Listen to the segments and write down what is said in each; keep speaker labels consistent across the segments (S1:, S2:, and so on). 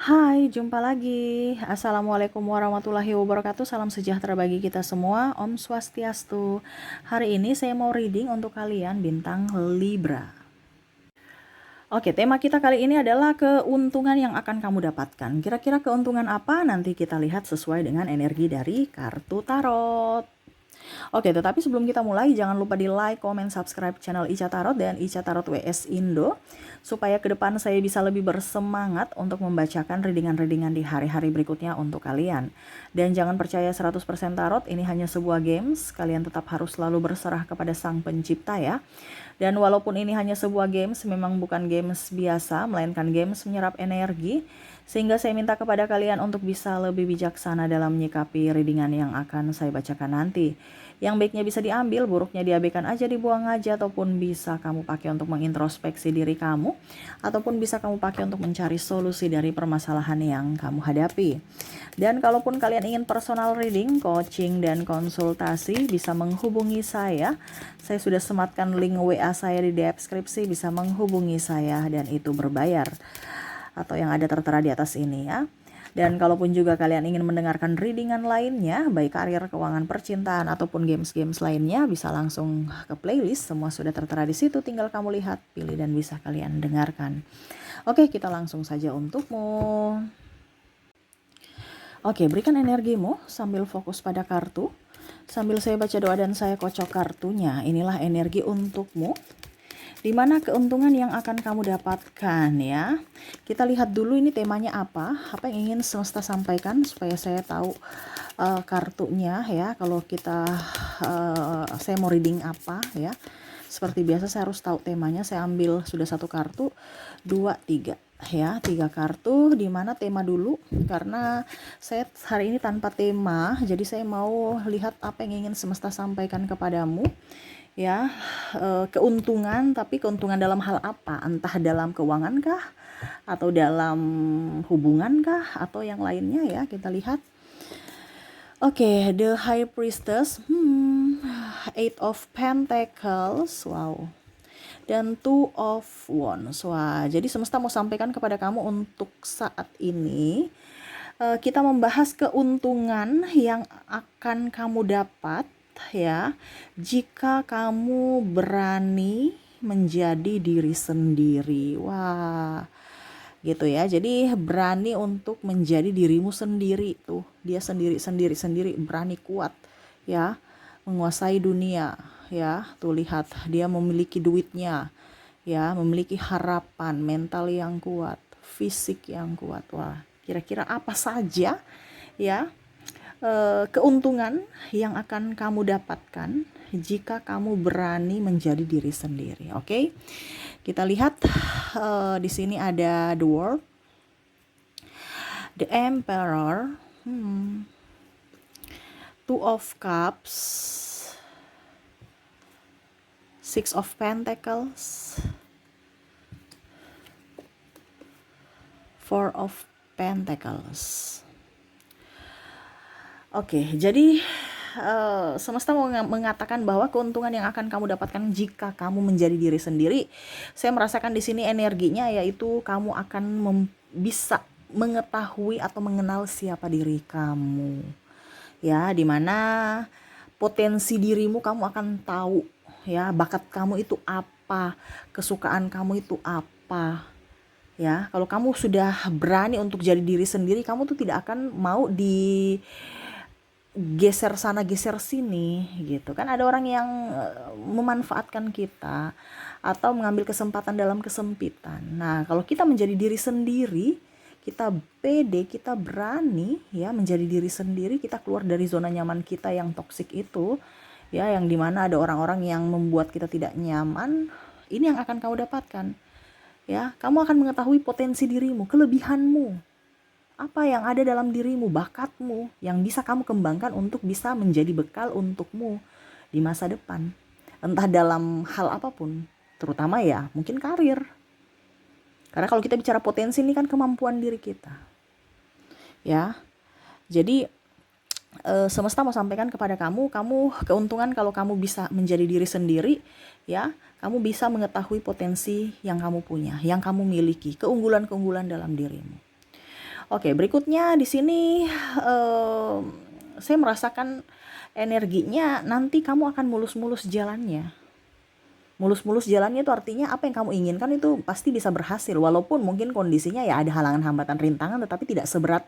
S1: Hai, jumpa lagi. Assalamualaikum warahmatullahi wabarakatuh. Salam sejahtera bagi kita semua. Om Swastiastu. Hari ini saya mau reading untuk kalian bintang Libra. Oke, tema kita kali ini adalah keuntungan yang akan kamu dapatkan. Kira-kira keuntungan apa? Nanti kita lihat sesuai dengan energi dari kartu tarot. Oke, tetapi sebelum kita mulai, jangan lupa di like, comment, subscribe channel Ica Tarot dan Ica Tarot WS Indo, supaya ke depan saya bisa lebih bersemangat untuk membacakan readingan-readingan di hari-hari berikutnya untuk kalian. Dan jangan percaya 100% tarot, ini hanya sebuah games, kalian tetap harus selalu berserah kepada Sang Pencipta ya. Dan walaupun ini hanya sebuah games, memang bukan games biasa, melainkan games menyerap energi, sehingga saya minta kepada kalian untuk bisa lebih bijaksana dalam menyikapi readingan yang akan saya bacakan nanti. Yang baiknya bisa diambil, buruknya diabaikan aja, dibuang aja, ataupun bisa kamu pakai untuk mengintrospeksi diri kamu, ataupun bisa kamu pakai untuk mencari solusi dari permasalahan yang kamu hadapi. Dan kalaupun kalian ingin personal reading, coaching, dan konsultasi, bisa menghubungi saya. Saya sudah sematkan link WA saya di deskripsi, bisa menghubungi saya dan itu berbayar. Atau yang ada tertera di atas ini ya. Dan kalaupun juga kalian ingin mendengarkan readingan lainnya, baik karir, keuangan, percintaan, ataupun games-games lainnya, bisa langsung ke playlist. Semua sudah tertera di situ, tinggal kamu lihat, pilih, dan bisa kalian dengarkan. Oke, kita langsung saja untukmu. Oke, berikan energimu sambil fokus pada kartu. Sambil saya baca doa dan saya kocok kartunya, inilah energi untukmu. Di mana keuntungan yang akan kamu dapatkan ya. Kita lihat dulu ini temanya apa yang ingin semesta sampaikan supaya saya tahu kartunya ya. Kalau kita saya mau reading apa ya. Seperti biasa saya harus tahu temanya. Saya ambil sudah satu kartu, 2, 3 ya, 3 kartu. Di mana tema dulu karena saya hari ini tanpa tema, jadi saya mau lihat apa yang ingin semesta sampaikan kepadamu ya. Keuntungan, tapi keuntungan dalam hal apa? Entah dalam keuangan kah, atau dalam hubungan kah, atau yang lainnya ya. Kita lihat. Oke, the High Priestess, Eight of Pentacles, wow, dan Two of Wands. Wah, jadi semesta mau sampaikan kepada kamu untuk saat ini, kita membahas keuntungan yang akan kamu dapat ya, jika kamu berani menjadi diri sendiri. Wah, gitu ya. Jadi berani untuk menjadi dirimu sendiri tuh. Dia sendiri berani, kuat ya, menguasai dunia ya. Tuh lihat, dia memiliki duitnya ya, memiliki harapan, mental yang kuat, fisik yang kuat. Wah, kira-kira apa saja ya keuntungan yang akan kamu dapatkan jika kamu berani menjadi diri sendiri. Oke, kita lihat di sini ada the World, the Emperor, Two of Cups, Six of Pentacles, Four of Pentacles. Oke, jadi semesta mau mengatakan bahwa keuntungan yang akan kamu dapatkan jika kamu menjadi diri sendiri. Saya merasakan di sini energinya yaitu kamu akan bisa mengetahui atau mengenal siapa diri kamu. Ya, dimana potensi dirimu kamu akan tahu ya, bakat kamu itu apa, kesukaan kamu itu apa. Ya, kalau kamu sudah berani untuk jadi diri sendiri, kamu tuh tidak akan mau geser sana geser sini gitu kan. Ada orang yang memanfaatkan kita atau mengambil kesempatan dalam kesempitan. Nah, kalau kita menjadi diri sendiri, kita pede, kita berani ya menjadi diri sendiri, kita keluar dari zona nyaman kita yang toksik itu ya, yang dimana ada orang-orang yang membuat kita tidak nyaman. Ini yang akan kamu dapatkan ya. Kamu akan mengetahui potensi dirimu, kelebihanmu, apa yang ada dalam dirimu, bakatmu yang bisa kamu kembangkan untuk bisa menjadi bekal untukmu di masa depan. Entah dalam hal apapun, terutama ya mungkin karir. Karena kalau kita bicara potensi, ini kan kemampuan diri kita. Ya. Jadi semesta mau sampaikan kepada kamu keuntungan kalau kamu bisa menjadi diri sendiri ya, kamu bisa mengetahui potensi yang kamu punya, yang kamu miliki, keunggulan-keunggulan dalam dirimu. Oke, berikutnya di sini saya merasakan energinya nanti kamu akan mulus-mulus jalannya. Mulus-mulus jalannya itu artinya apa yang kamu inginkan itu pasti bisa berhasil. Walaupun mungkin kondisinya ya ada halangan, hambatan, rintangan, tetapi tidak seberat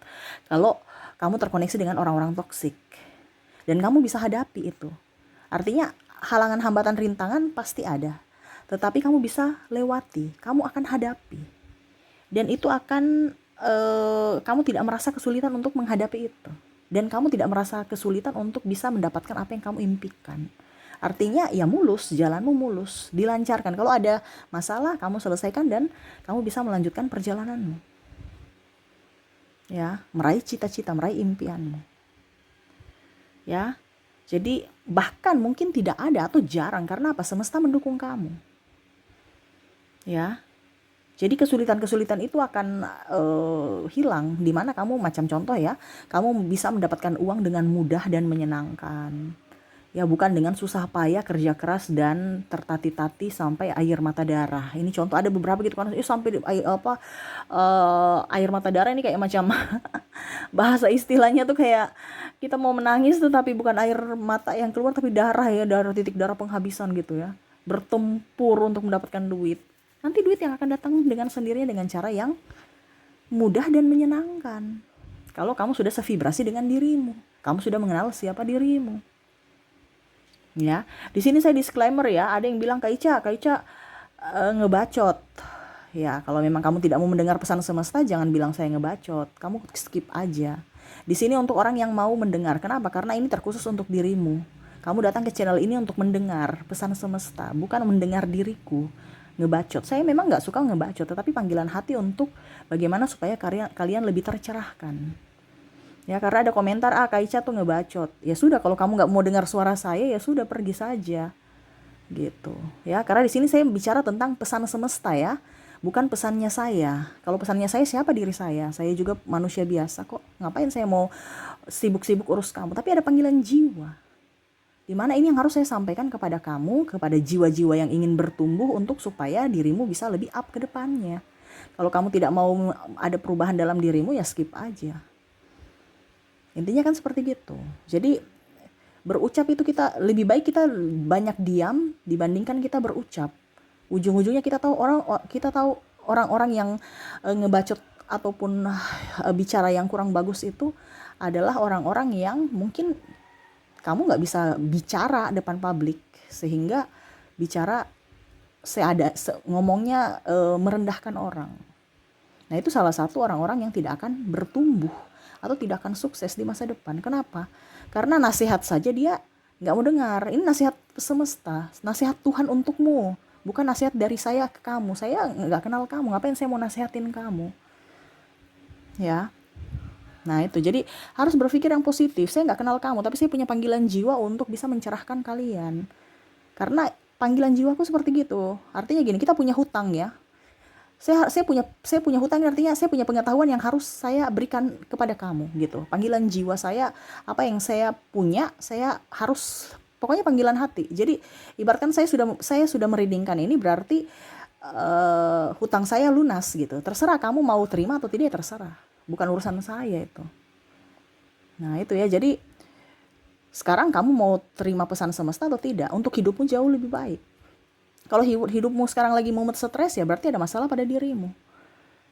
S1: kalau kamu terkoneksi dengan orang-orang toksik. Dan kamu bisa hadapi itu. Artinya halangan, hambatan, rintangan pasti ada. Tetapi kamu bisa lewati, kamu akan hadapi. Dan itu akan, kamu tidak merasa kesulitan untuk menghadapi itu. Dan kamu tidak merasa kesulitan untuk bisa mendapatkan apa yang kamu impikan. Artinya ya mulus, jalanmu mulus, dilancarkan. Kalau ada masalah kamu selesaikan dan kamu bisa melanjutkan perjalananmu. Ya, meraih cita-cita, meraih impianmu. Ya. Jadi bahkan mungkin tidak ada atau jarang, karena apa? Semesta mendukung kamu. Ya. Jadi kesulitan-kesulitan itu akan hilang, dimana kamu, macam contoh ya, kamu bisa mendapatkan uang dengan mudah dan menyenangkan. Ya, bukan dengan susah payah, kerja keras dan tertati-tati sampai air mata darah. Ini contoh, ada beberapa gitu kan, sampai air mata darah ini kayak macam bahasa istilahnya tuh kayak kita mau menangis tetapi bukan air mata yang keluar tapi darah ya, darah, titik darah penghabisan gitu ya. Bertempur untuk mendapatkan duit. Nanti duit yang akan datang dengan sendirinya dengan cara yang mudah dan menyenangkan. Kalau kamu sudah sevibrasi dengan dirimu, kamu sudah mengenal siapa dirimu. Ya, di sini saya disclaimer ya, ada yang bilang Kak Ica ngebacot. Ya, kalau memang kamu tidak mau mendengar pesan semesta, jangan bilang saya ngebacot. Kamu skip aja. Di sini untuk orang yang mau mendengar. Kenapa? Karena ini terkhusus untuk dirimu. Kamu datang ke channel ini untuk mendengar pesan semesta, bukan mendengar diriku ngebacot. Saya memang nggak suka ngebacot, tetapi panggilan hati untuk bagaimana supaya kalian lebih tercerahkan. Ya, karena ada komentar, Kak Ica tuh ngebacot. Ya sudah, kalau kamu nggak mau dengar suara saya, ya sudah, pergi saja. Gitu. Ya, karena di sini saya bicara tentang pesan semesta ya, bukan pesannya saya. Kalau pesannya saya, siapa diri saya? Saya juga manusia biasa kok. Ngapain saya mau sibuk-sibuk urus kamu? Tapi ada panggilan jiwa. Dimana ini yang harus saya sampaikan kepada kamu, kepada jiwa-jiwa yang ingin bertumbuh untuk supaya dirimu bisa lebih up ke depannya. Kalau kamu tidak mau ada perubahan dalam dirimu, ya skip aja. Intinya kan seperti gitu. Jadi berucap itu kita lebih baik kita banyak diam dibandingkan kita berucap. Ujung-ujungnya kita tahu orang-orang yang ngebacot ataupun bicara yang kurang bagus itu adalah orang-orang yang mungkin kamu nggak bisa bicara depan publik, sehingga bicara ngomongnya merendahkan orang. Nah, itu salah satu orang-orang yang tidak akan bertumbuh atau tidak akan sukses di masa depan. Kenapa? Karena nasihat saja dia nggak mau dengar. Ini nasihat semesta, nasihat Tuhan untukmu, bukan nasihat dari saya ke kamu. Saya nggak kenal kamu, ngapain saya mau nasihatin kamu? Ya. Nah itu, jadi harus berpikir yang positif. Saya nggak kenal kamu, tapi saya punya panggilan jiwa untuk bisa mencerahkan kalian. Karena panggilan jiwaku seperti gitu. Artinya gini, kita punya hutang ya. Saya punya hutang, artinya saya punya pengetahuan yang harus saya berikan kepada kamu gitu. Panggilan jiwa saya, apa yang saya punya, saya harus, pokoknya panggilan hati. Jadi ibaratkan saya sudah mereadingkan ini, berarti hutang saya lunas gitu. Terserah kamu mau terima atau tidak, terserah. Bukan urusan saya itu. Nah itu ya, jadi sekarang kamu mau terima pesan semesta atau tidak untuk hidupmu jauh lebih baik. Kalau hidupmu sekarang lagi mumet, stres, ya berarti ada masalah pada dirimu.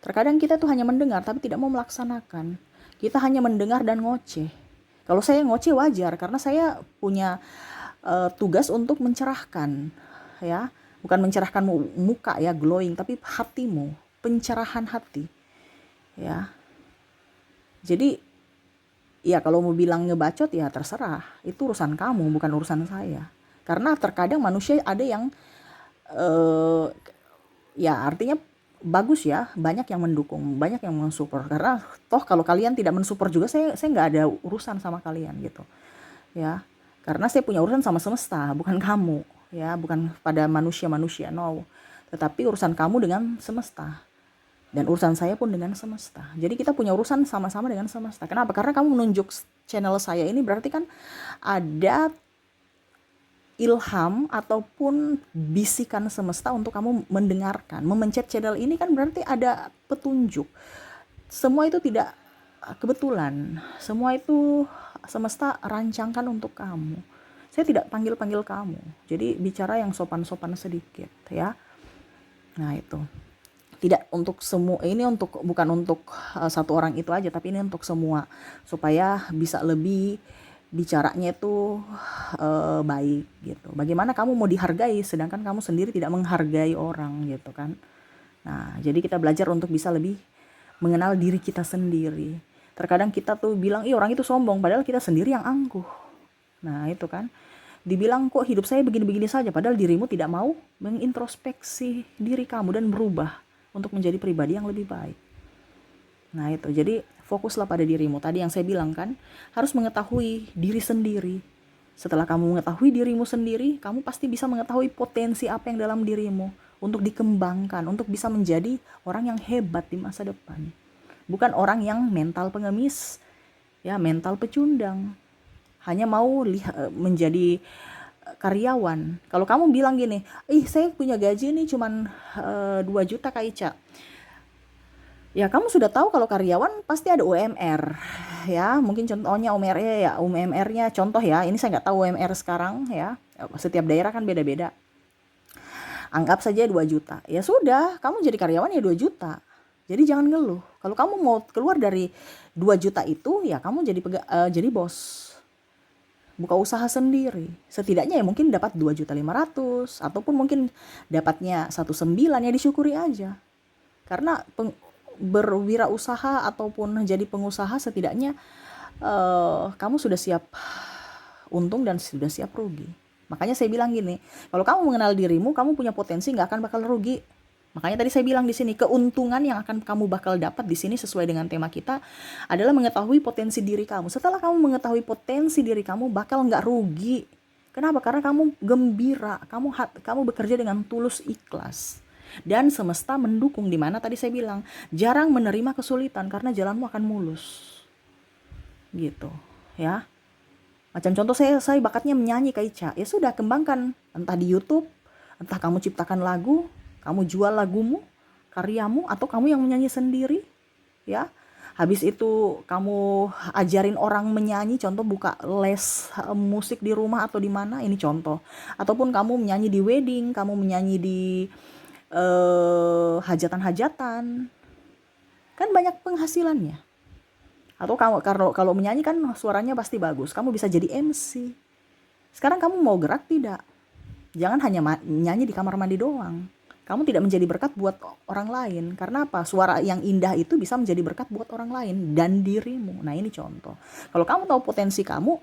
S1: Terkadang kita tuh hanya mendengar tapi tidak mau melaksanakan. Kita hanya mendengar dan ngoceh. Kalau saya ngoceh wajar, karena saya punya tugas untuk mencerahkan, ya, bukan mencerahkan muka ya, glowing, tapi hatimu, pencerahan hati, ya. Jadi ya kalau mau bilang ngebacot ya terserah, itu urusan kamu, bukan urusan saya. Karena terkadang manusia ada yang ya artinya bagus ya, banyak yang mendukung, banyak yang mensupport. Karena toh kalau kalian tidak mensupport juga, saya nggak ada urusan sama kalian gitu ya. Karena saya punya urusan sama semesta, bukan kamu ya, bukan pada manusia, no. Tetapi urusan kamu dengan semesta, dan urusan saya pun dengan semesta. Jadi kita punya urusan sama-sama dengan semesta. Kenapa? Karena kamu menunjuk channel saya ini, berarti kan ada ilham ataupun bisikan semesta untuk kamu mendengarkan. Memencet channel ini kan berarti ada petunjuk. Semua itu tidak kebetulan. Semua itu semesta rancangkan untuk kamu. Saya tidak panggil-panggil kamu. Jadi bicara yang sopan-sopan sedikit ya. Nah, itu. Tidak untuk semua, ini untuk bukan untuk satu orang itu aja, tapi ini untuk semua supaya bisa lebih bicaranya itu baik gitu. Bagaimana kamu mau dihargai sedangkan kamu sendiri tidak menghargai orang gitu kan. Nah, jadi kita belajar untuk bisa lebih mengenal diri kita sendiri. Terkadang kita tuh bilang, "Ih, orang itu sombong," padahal kita sendiri yang angkuh. Nah, itu kan. Dibilang kok hidup saya begini-begini saja, padahal dirimu tidak mau mengintrospeksi diri kamu dan berubah untuk menjadi pribadi yang lebih baik. Nah, itu. Jadi fokuslah pada dirimu. Tadi yang saya bilang kan, harus mengetahui diri sendiri. Setelah kamu mengetahui dirimu sendiri, kamu pasti bisa mengetahui potensi apa yang dalam dirimu untuk dikembangkan, untuk bisa menjadi orang yang hebat di masa depan. Bukan orang yang mental pengemis, ya mental pecundang. Hanya mau menjadi karyawan. Kalau kamu bilang gini, saya punya gaji nih cuman 2 juta Kak Ica. Ya kamu sudah tahu kalau karyawan pasti ada UMR. Ya mungkin contohnya UMR-nya contoh ya, ini saya nggak tahu UMR sekarang ya. Setiap daerah kan beda-beda. Anggap saja 2 juta. Ya sudah, kamu jadi karyawan ya 2 juta. Jadi jangan ngeluh. Kalau kamu mau keluar dari 2 juta itu, ya kamu jadi bos. Buka usaha sendiri. Setidaknya ya mungkin dapat 2.500.000 ataupun mungkin dapatnya 1,9 ya disyukuri aja. Karena berwirausaha ataupun jadi pengusaha setidaknya kamu sudah siap untung dan sudah siap rugi. Makanya saya bilang gini, kalau kamu mengenal dirimu, kamu punya potensi nggak akan bakal rugi. Makanya tadi saya bilang di sini, keuntungan yang akan kamu bakal dapat di sini sesuai dengan tema kita adalah mengetahui potensi diri kamu. Setelah kamu mengetahui potensi diri kamu, bakal nggak rugi. Kenapa? Karena kamu gembira, kamu bekerja dengan tulus ikhlas. Dan semesta mendukung, di mana tadi saya bilang, jarang menerima kesulitan karena jalanmu akan mulus. Gitu, ya. Macam contoh saya bakatnya menyanyi Kak Ica. Ya sudah, kembangkan entah di YouTube, entah kamu ciptakan lagu, kamu jual lagumu, karyamu, atau kamu yang menyanyi sendiri, ya. Habis itu kamu ajarin orang menyanyi, contoh buka les musik di rumah atau di mana, ini contoh. Ataupun kamu menyanyi di wedding, kamu menyanyi di hajatan-hajatan. Kan banyak penghasilannya. Atau kamu kalau menyanyi kan suaranya pasti bagus, kamu bisa jadi MC. Sekarang kamu mau gerak tidak? Jangan hanya nyanyi di kamar mandi doang. Kamu tidak menjadi berkat buat orang lain. Karena apa? Suara yang indah itu bisa menjadi berkat buat orang lain dan dirimu. Nah, ini contoh. Kalau kamu tahu potensi kamu,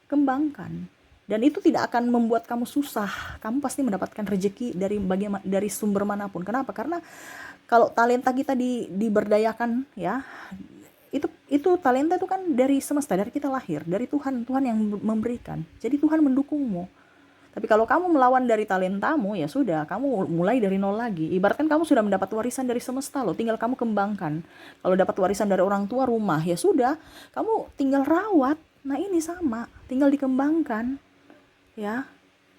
S1: kembangkan. Dan itu tidak akan membuat kamu susah. Kamu pasti mendapatkan rezeki dari sumber manapun. Kenapa? Karena kalau talenta kita diberdayakan, ya, itu talenta itu kan dari semesta, dari kita lahir, dari Tuhan yang memberikan. Jadi Tuhan mendukungmu. Tapi kalau kamu melawan dari talentamu, ya sudah, kamu mulai dari nol lagi. Ibaratkan kamu sudah mendapat warisan dari semesta loh, tinggal kamu kembangkan. Kalau dapat warisan dari orang tua, rumah, ya sudah, kamu tinggal rawat. Nah, ini sama, tinggal dikembangkan. Ya.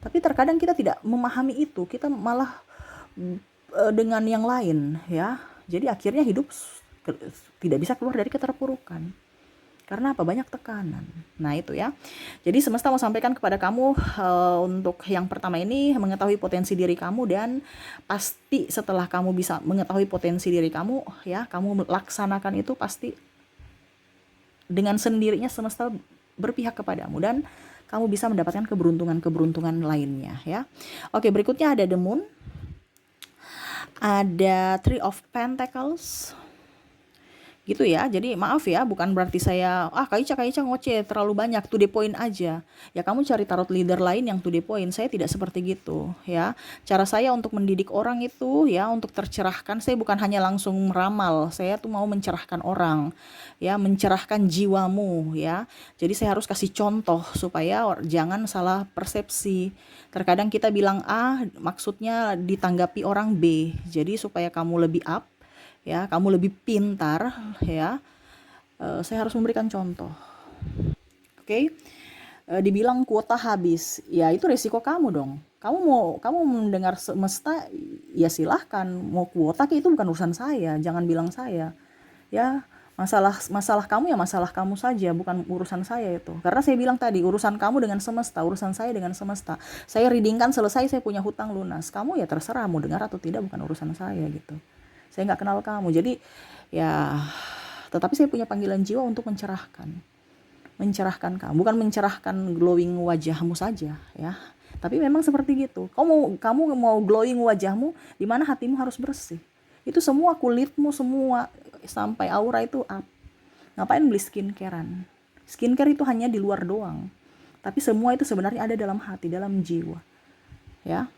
S1: Tapi terkadang kita tidak memahami itu, kita malah dengan yang lain, ya. Jadi akhirnya hidup tidak bisa keluar dari keterpurukan. Karena apa? Banyak tekanan. Nah, itu ya. Jadi semesta mau sampaikan kepada kamu untuk yang pertama ini, mengetahui potensi diri kamu, dan pasti setelah kamu bisa mengetahui potensi diri kamu, ya, kamu laksanakan itu, pasti dengan sendirinya semesta berpihak kepadamu dan kamu bisa mendapatkan keberuntungan lainnya, ya. Oke, berikutnya ada The Moon. Ada Three of Pentacles. Gitu ya. Jadi maaf ya, bukan berarti saya Kak Ica ngoceh terlalu banyak, to the point aja. Ya kamu cari tarot leader lain yang to the point. Saya tidak seperti gitu, ya. Cara saya untuk mendidik orang itu, ya, untuk tercerahkan. Saya bukan hanya langsung meramal, saya tuh mau mencerahkan orang, ya, mencerahkan jiwamu, ya. Jadi saya harus kasih contoh supaya jangan salah persepsi. Terkadang kita bilang A, maksudnya ditanggapi orang B. Jadi supaya kamu lebih up, ya, kamu lebih pintar, ya, saya harus memberikan contoh. Oke. Dibilang kuota habis, ya itu resiko kamu dong. Kamu mendengar semesta, ya silahkan. Mau kuota itu bukan urusan saya, jangan bilang saya, ya. Masalah kamu ya masalah kamu saja, bukan urusan saya itu. Karena saya bilang tadi, urusan kamu dengan semesta, urusan saya dengan semesta. Saya readingkan selesai, saya punya hutang lunas. Kamu ya terserah mau dengar atau tidak, bukan urusan saya gitu. Saya nggak kenal kamu, jadi ya. Tetapi saya punya panggilan jiwa untuk mencerahkan kamu, bukan mencerahkan glowing wajahmu saja ya. Tapi memang seperti gitu. Kamu mau glowing wajahmu, di mana hatimu harus bersih. Itu semua kulitmu semua sampai aura itu up. Ngapain beli skincarean? Skincare itu hanya di luar doang. Tapi semua itu sebenarnya ada dalam hati, dalam jiwa. Ya.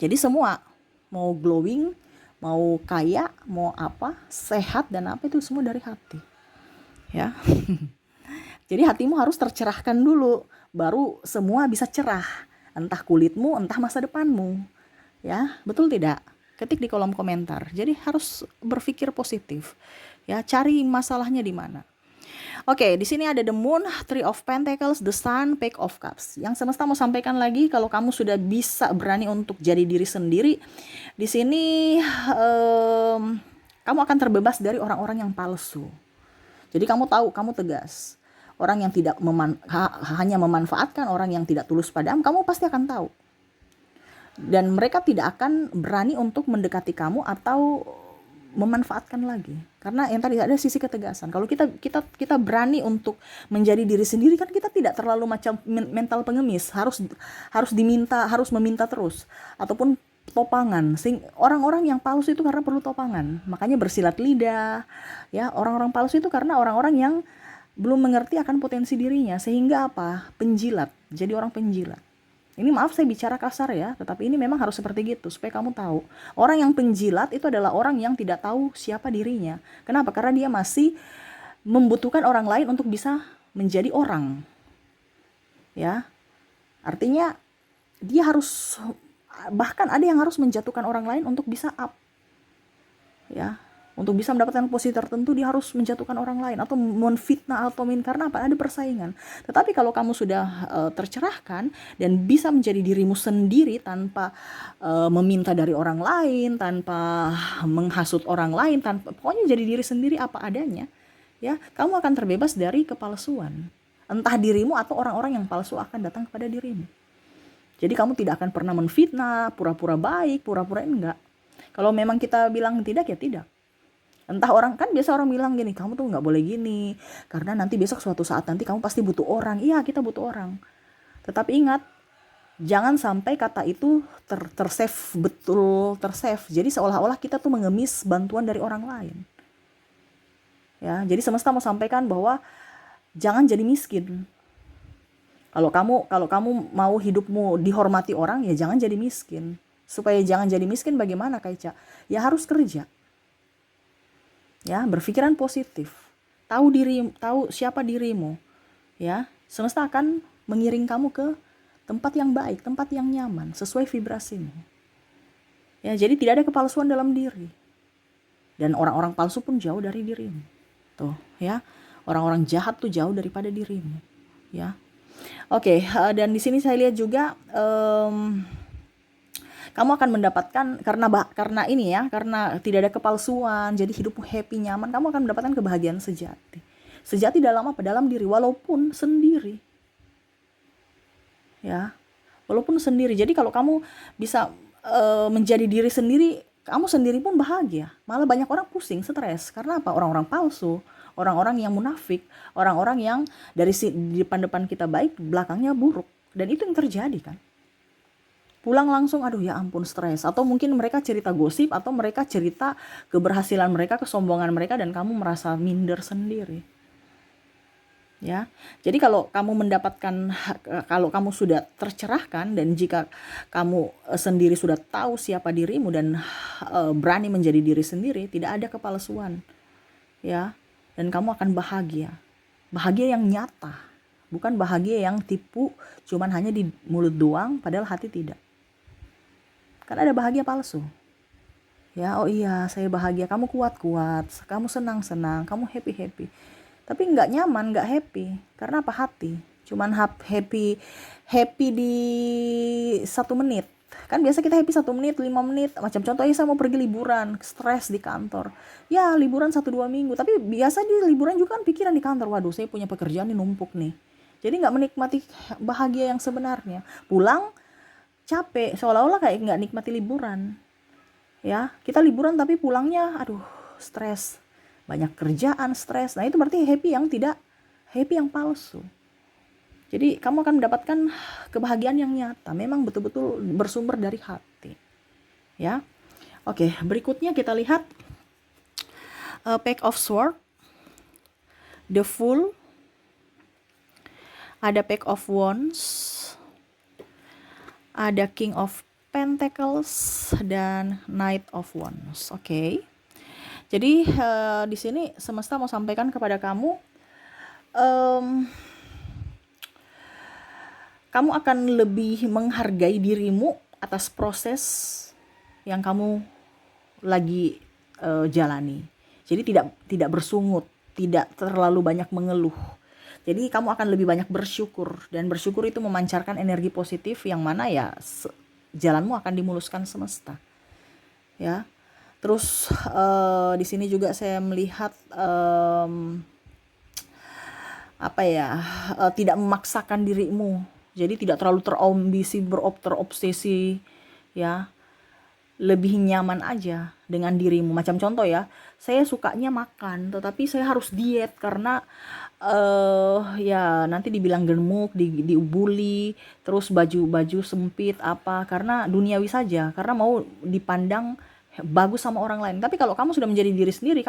S1: Jadi semua mau glowing, mau kaya, mau apa, sehat dan apa itu semua dari hati. Ya. Jadi hatimu harus tercerahkan dulu, baru semua bisa cerah. Entah kulitmu, entah masa depanmu. Ya, betul tidak? Ketik di kolom komentar. Jadi harus berpikir positif. Ya, cari masalahnya di mana. Oke, di sini ada the moon, three of pentacles, the sun, page of cups. Yang semesta mau sampaikan lagi, kalau kamu sudah bisa berani untuk jadi diri sendiri, di sini kamu akan terbebas dari orang-orang yang palsu. Jadi kamu tahu, kamu tegas. Orang yang tidak hanya memanfaatkan, orang yang tidak tulus padamu, kamu pasti akan tahu. Dan mereka tidak akan berani untuk mendekati kamu atau memanfaatkan lagi. Karena yang tadi ada sisi ketegasan. Kalau kita berani untuk menjadi diri sendiri, kan kita tidak terlalu macam mental pengemis, harus meminta terus, ataupun topangan. Orang-orang yang palsu itu karena perlu topangan. Makanya bersilat lidah. Ya, orang-orang palsu itu karena orang-orang yang belum mengerti akan potensi dirinya, sehingga apa? Penjilat. Jadi orang penjilat. Ini maaf saya bicara kasar ya, tetapi ini memang harus seperti gitu supaya kamu tahu. Orang yang penjilat itu adalah orang yang tidak tahu siapa dirinya. Kenapa? Karena dia masih membutuhkan orang lain untuk bisa menjadi orang. Ya. Artinya dia harus, bahkan ada yang harus menjatuhkan orang lain untuk bisa up. Ya. Untuk bisa mendapatkan posisi tertentu, dia harus menjatuhkan orang lain atau menfitnah atau karena apa? Ada persaingan. Tetapi kalau kamu sudah tercerahkan dan bisa menjadi dirimu sendiri tanpa meminta dari orang lain, tanpa menghasut orang lain, pokoknya jadi diri sendiri apa adanya, ya, kamu akan terbebas dari kepalsuan. Entah dirimu atau orang-orang yang palsu akan datang kepada dirimu. Jadi kamu tidak akan pernah menfitnah, pura-pura baik, pura-pura enggak. Kalau memang kita bilang tidak, ya tidak. Entah orang, kan biasa orang bilang gini, kamu tuh nggak boleh gini, karena nanti besok suatu saat nanti kamu pasti butuh orang. Iya, kita butuh orang. Tetapi ingat, jangan sampai kata itu tersave, betul tersave. Jadi seolah-olah kita tuh mengemis bantuan dari orang lain. Ya, jadi semesta mau sampaikan bahwa jangan jadi miskin. Kalau kamu mau hidupmu dihormati orang, ya jangan jadi miskin. Supaya jangan jadi miskin, bagaimana Kaica? Ya harus kerja. Ya, berpikiran positif. Tahu siapa dirimu. Ya, semesta akan mengiring kamu ke tempat yang baik, tempat yang nyaman, sesuai vibrasimu. Ya, jadi tidak ada kepalsuan dalam diri. Dan orang-orang palsu pun jauh dari dirimu. Tuh, ya. Orang-orang jahat tuh jauh daripada dirimu. Ya. Oke, dan di sini saya lihat juga kamu akan mendapatkan karena ini ya, karena tidak ada kepalsuan, jadi hidupmu happy, nyaman, kamu akan mendapatkan kebahagiaan sejati. Sejati dalam apa? Dalam diri, walaupun sendiri. Ya. Walaupun sendiri. Jadi kalau kamu bisa menjadi diri sendiri, kamu sendiri pun bahagia. Malah banyak orang pusing, stres. Karena apa? Orang-orang palsu, orang-orang yang munafik, orang-orang yang dari depan kita baik, belakangnya buruk. Dan itu yang terjadi kan. Pulang langsung, aduh ya ampun, stres. Atau mungkin mereka cerita gosip, atau mereka cerita keberhasilan mereka, kesombongan mereka, dan kamu merasa minder sendiri. Ya, jadi kalau kamu sudah tercerahkan, dan jika kamu sendiri sudah tahu siapa dirimu dan berani menjadi diri sendiri, tidak ada kepalsuan. Ya, dan kamu akan bahagia. Bahagia yang nyata, bukan bahagia yang tipu, cuman hanya di mulut doang, padahal hati tidak. Kan ada bahagia palsu. Ya, oh iya, saya bahagia, kamu kuat-kuat, kamu senang-senang, kamu happy-happy. Tapi nggak nyaman, nggak happy. Karena apa? Hati. Cuman happy di 1 menit. Kan biasa kita happy 1 menit, 5 menit. Macam contohnya saya mau pergi liburan, stres di kantor. Ya liburan 1-2 minggu. Tapi biasa di liburan juga kan pikiran di kantor. Waduh, saya punya pekerjaan nih numpuk nih. Jadi nggak menikmati bahagia yang sebenarnya. Pulang capek, seolah-olah kayak nggak nikmati liburan. Ya, kita liburan tapi pulangnya, aduh, stres. Banyak kerjaan, stres. Nah itu berarti happy yang palsu. Jadi kamu akan mendapatkan kebahagiaan yang nyata, memang betul-betul bersumber dari hati. Ya. Oke, berikutnya kita lihat Page of Swords, The Fool, ada Page of Wands, ada King of Pentacles dan Knight of Wands. Oke. Jadi di sini semesta mau sampaikan kepada kamu, kamu akan lebih menghargai dirimu atas proses yang kamu lagi jalani. Jadi tidak bersungut, tidak terlalu banyak mengeluh. Jadi kamu akan lebih banyak bersyukur, dan bersyukur itu memancarkan energi positif yang mana ya jalanmu akan dimuluskan semesta. Ya. Terus di sini juga saya melihat tidak memaksakan dirimu. Jadi tidak terlalu terambisi, terobsesi, ya. Lebih nyaman aja dengan dirimu. Macam contoh ya, saya sukanya makan, tetapi saya harus diet karena ya nanti dibilang gemuk, dibully, terus baju sempit apa, karena duniawi saja, karena mau dipandang bagus sama orang lain. Tapi kalau kamu sudah menjadi diri sendiri,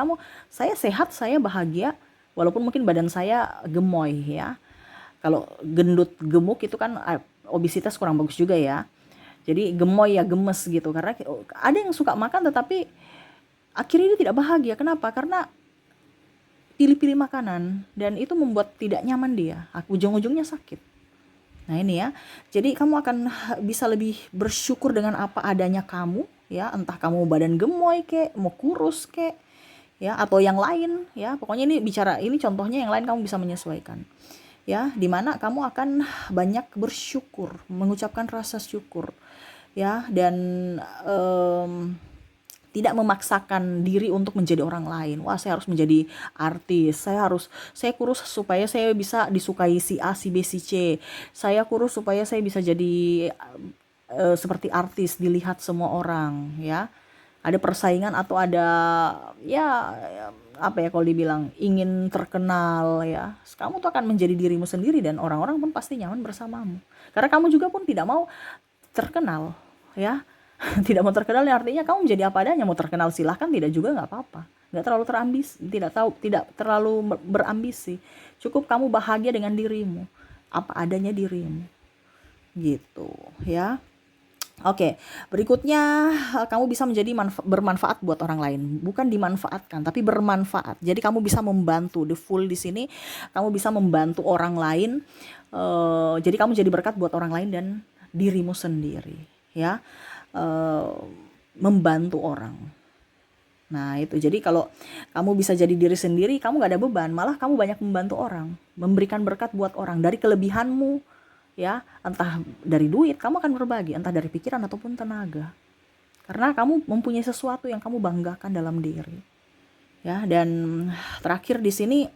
S1: saya sehat, saya bahagia, walaupun mungkin badan saya gemoy ya. Kalau gendut gemuk itu kan obesitas kurang bagus juga ya. Jadi gemoy ya, gemes gitu. Karena ada yang suka makan tetapi akhirnya dia tidak bahagia. Kenapa? Karena pilih-pilih makanan, dan itu membuat tidak nyaman dia. Ujung-ujungnya sakit. Nah ini ya. Jadi kamu akan bisa lebih bersyukur dengan apa adanya kamu ya. Entah kamu badan gemoy kek, mau kurus kek ya, atau yang lain ya. Pokoknya ini contohnya, yang lain kamu bisa menyesuaikan. Ya, dimana kamu akan banyak bersyukur, mengucapkan rasa syukur, ya, dan tidak memaksakan diri untuk menjadi orang lain. Wah, saya harus menjadi artis, saya kurus supaya saya bisa disukai si A, si B, si C. Saya kurus supaya saya bisa jadi seperti artis, dilihat semua orang, ya. Ada persaingan atau ada ya kalau dibilang ingin terkenal ya, kamu tuh akan menjadi dirimu sendiri dan orang-orang pun pasti nyaman bersamamu, karena kamu juga pun tidak mau terkenal ya. Tidak mau terkenal ya artinya kamu menjadi apa adanya. Mau terkenal silahkan, tidak juga nggak apa-apa, nggak terlalu tidak terlalu berambisi, cukup kamu bahagia dengan dirimu, apa adanya dirimu gitu ya. Oke, berikutnya kamu bisa menjadi bermanfaat buat orang lain, bukan dimanfaatkan, tapi bermanfaat. Jadi kamu bisa membantu. The Fool di sini, kamu bisa membantu orang lain. Jadi kamu jadi berkat buat orang lain dan dirimu sendiri, ya. Membantu orang. Nah itu, jadi kalau kamu bisa jadi diri sendiri, kamu gak ada beban, malah kamu banyak membantu orang, memberikan berkat buat orang dari kelebihanmu. Ya, entah dari duit, kamu akan berbagi, entah dari pikiran ataupun tenaga. Karena kamu mempunyai sesuatu yang kamu banggakan dalam diri. Ya, dan terakhir di sini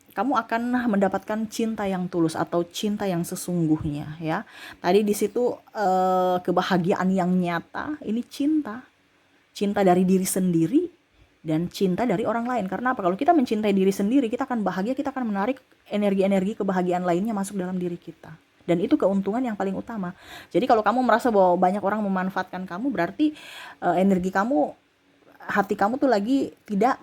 S1: kamu akan mendapatkan cinta yang tulus atau cinta yang sesungguhnya ya. Tadi di situ kebahagiaan yang nyata, ini cinta dari diri sendiri dan cinta dari orang lain. Karena apa? Kalau kita mencintai diri sendiri, kita akan bahagia, kita akan menarik energi-energi kebahagiaan lainnya masuk dalam diri kita. Dan itu keuntungan yang paling utama. Jadi kalau kamu merasa bahwa banyak orang memanfaatkan kamu, berarti energi kamu, hati kamu tuh lagi tidak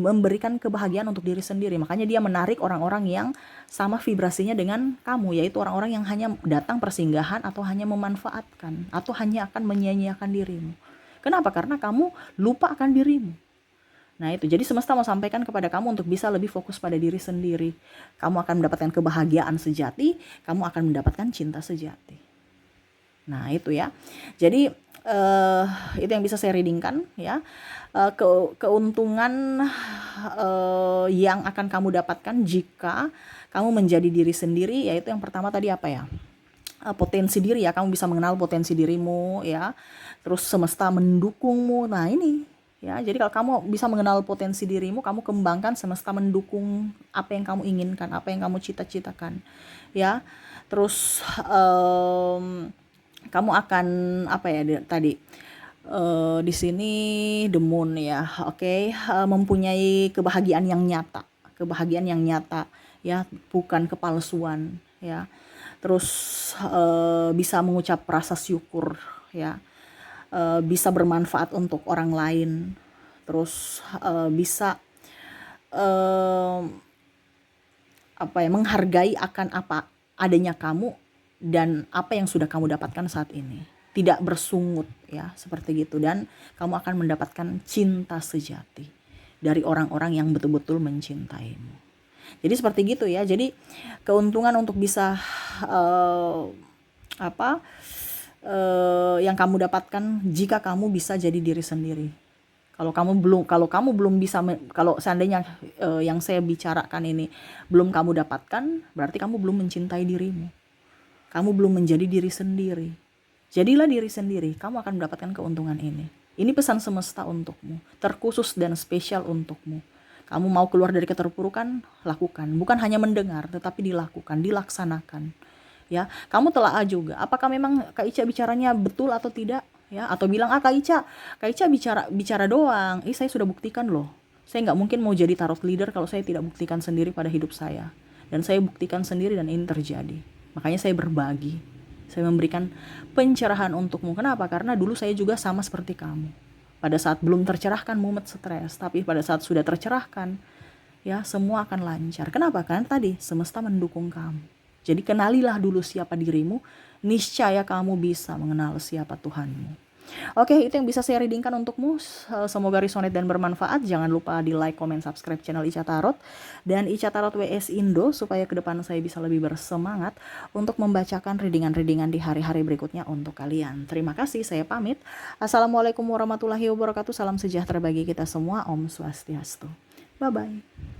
S1: memberikan kebahagiaan untuk diri sendiri. Makanya dia menarik orang-orang yang sama vibrasinya dengan kamu, yaitu orang-orang yang hanya datang persinggahan atau hanya memanfaatkan atau hanya akan menyia-nyiakan dirimu. Kenapa? Karena kamu lupa akan dirimu. Nah itu, jadi semesta mau sampaikan kepada kamu untuk bisa lebih fokus pada diri sendiri. Kamu akan mendapatkan kebahagiaan sejati, kamu akan mendapatkan cinta sejati. Nah itu ya. Jadi itu yang bisa saya readingkan ya. Keuntungan yang akan kamu dapatkan jika kamu menjadi diri sendiri, yaitu yang pertama tadi apa ya? potensi diri ya, kamu bisa mengenal potensi dirimu ya. Terus semesta mendukungmu. Nah, ini ya. Jadi kalau kamu bisa mengenal potensi dirimu, kamu kembangkan, semesta mendukung apa yang kamu inginkan, apa yang kamu cita-citakan. Ya. Terus kamu akan apa ya tadi? Di sini the moon ya. Oke, mempunyai kebahagiaan yang nyata. Kebahagiaan yang nyata ya, bukan kepalsuan ya. Terus bisa mengucap rasa syukur ya, bisa bermanfaat untuk orang lain, terus bisa apa ya, menghargai akan apa adanya kamu dan apa yang sudah kamu dapatkan saat ini, tidak bersungut ya, seperti gitu. Dan kamu akan mendapatkan cinta sejati dari orang-orang yang betul-betul mencintaimu. Jadi seperti gitu ya. Jadi keuntungan untuk bisa yang kamu dapatkan jika kamu bisa jadi diri sendiri. Kalau kamu belum bisa, kalau seandainya yang saya bicarakan ini belum kamu dapatkan, berarti kamu belum mencintai dirimu. Kamu belum menjadi diri sendiri. Jadilah diri sendiri, kamu akan mendapatkan keuntungan ini. Ini pesan semesta untukmu, terkhusus dan spesial untukmu. Kamu mau keluar dari keterpurukan, lakukan. Bukan hanya mendengar, tetapi dilakukan, dilaksanakan. Ya, kamu telaah juga. Apakah memang Kak Ica bicaranya betul atau tidak? Ya, atau bilang Kak Ica bicara doang. Saya sudah buktikan loh. Saya nggak mungkin mau jadi tarot leader kalau saya tidak buktikan sendiri pada hidup saya. Dan saya buktikan sendiri dan ini terjadi. Makanya saya berbagi. Saya memberikan pencerahan untukmu. Kenapa? Karena dulu saya juga sama seperti kamu. Pada saat belum tercerahkan mumet stres, tapi pada saat sudah tercerahkan, ya semua akan lancar. Kenapa? Karena tadi semesta mendukung kamu. Jadi kenalilah dulu siapa dirimu, niscaya kamu bisa mengenal siapa Tuhanmu. Oke, itu yang bisa saya readingkan untukmu. Semoga resonate dan bermanfaat. Jangan lupa di like, comment, subscribe channel Ica Tarot dan Ica Tarot WS Indo supaya ke depan saya bisa lebih bersemangat untuk membacakan readingan-readingan di hari-hari berikutnya untuk kalian. Terima kasih, saya pamit. Assalamualaikum warahmatullahi wabarakatuh. Salam sejahtera bagi kita semua. Om Swastiastu. Bye-bye.